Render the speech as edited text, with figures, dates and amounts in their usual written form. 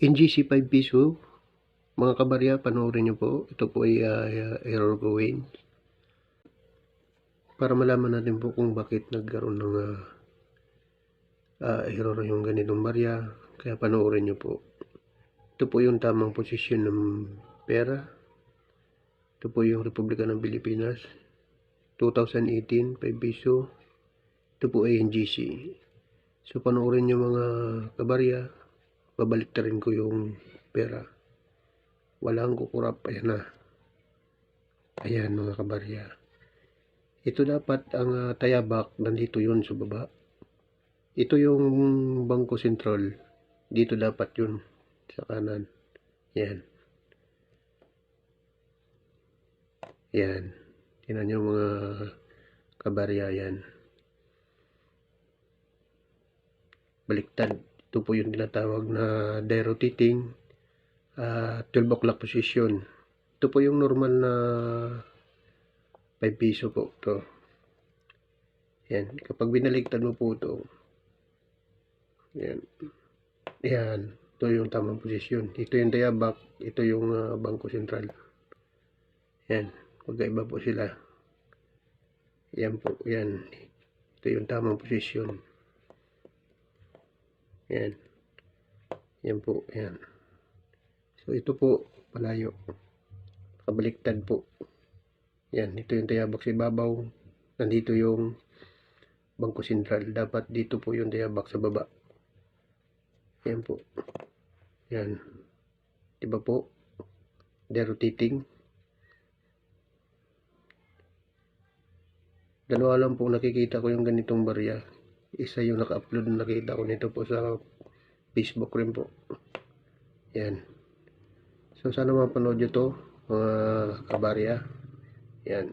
NGC 5 piso, mga kabarya, panoorin nyo po. Ito po ay error going. Para malaman natin po kung bakit nagkaroon ng error yung ganitong barya. Kaya panoorin nyo po. Ito po yung tamang posisyon ng pera. Ito po yung Republika ng Pilipinas. 2018, 5 piso. Ito po ay NGC. So panoorin nyo mga kabarya. Babalik na rin ko yung pera. Walang kukurap. Ayan na. Ayan mga kabarya. Ito dapat ang tayabak. Nandito yun sa baba. Ito yung Bangko Sentral. Dito dapat yun. Sa kanan. Yan. Yan. Tingnan nyo mga kabarya yan. Baliktad. Ito po yung tinatawag na day-rotating 12 o'clock position. Ito po yung normal na 5 piso po. Ito. Yan. Kapag binaliktad mo po ito. Yan. Yan. Ito yung tamang posisyon. Ito yung tayabak. Ito yung Bangko Sentral. Yan. Magkaiba po sila. Yan po. Yan. Ito yung tamang posisyon. Yan. Yan po. Yan. So, ito po. Palayo. Kabaliktad po. Yan. Ito yung tayabak sa ibabaw. Nandito yung Bangko Sentral. Dapat dito po yung tayabak sa baba. Yan po. Yan. Diba po? Rotating. Dalawa lang po nakikita ko yung ganitong barya. Isa yung naka-upload na nakita ko nito po sa Facebook rin po. Yan. So sana mapanood nyo to mga kabarya. Yan.